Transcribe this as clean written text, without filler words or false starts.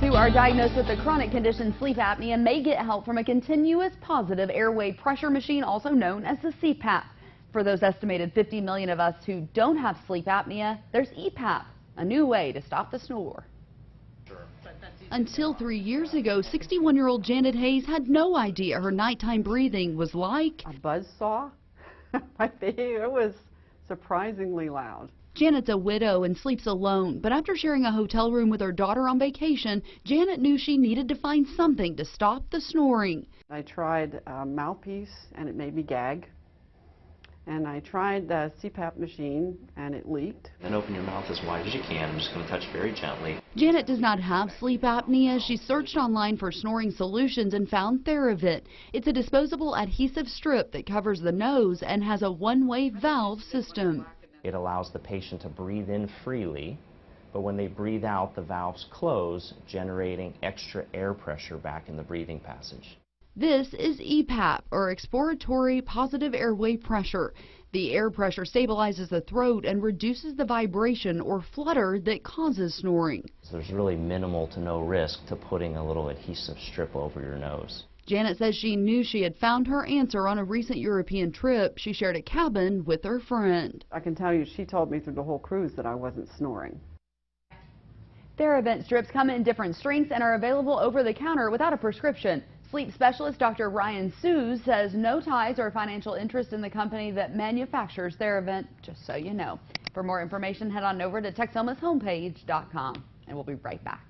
who are diagnosed with the chronic condition sleep apnea may get help from a continuous positive airway pressure machine, also known as the CPAP. For those estimated 50 million of us who don't have sleep apnea, there's EPAP, a new way to stop the snore. Until 3 years ago, 61-year-old Janet Hayes had no idea her nighttime breathing was like a buzzsaw. I think it was surprisingly loud. Janet's a widow and sleeps alone, but after sharing a hotel room with her daughter on vacation, Janet knew she needed to find something to stop the snoring. I tried a mouthpiece and it made me gag. And I tried the CPAP machine and it leaked. Then open your mouth as wide as you can. I'm just going to touch very gently. Janet does not have sleep apnea. She searched online for snoring solutions and found Theravit. It's a disposable adhesive strip that covers the nose and has a one-way valve system. It allows the patient to breathe in freely, but when they breathe out, the valves close, generating extra air pressure back in the breathing passage. This is EPAP, or expiratory positive airway pressure. The air pressure stabilizes the throat and reduces the vibration or flutter that causes snoring. So there's really minimal to no risk to putting a little adhesive strip over your nose. Janet says she knew she had found her answer on a recent European trip. She shared a cabin with her friend. I can tell you she told me through the whole cruise that I wasn't snoring. Theravit strips come in different strengths and are available over the counter without a prescription. Sleep specialist Dr. Ryan Sues says no ties or financial interest in the company that manufactures Theravit, just so you know. For more information, head on over to Texomashomepage.com, and we'll be right back.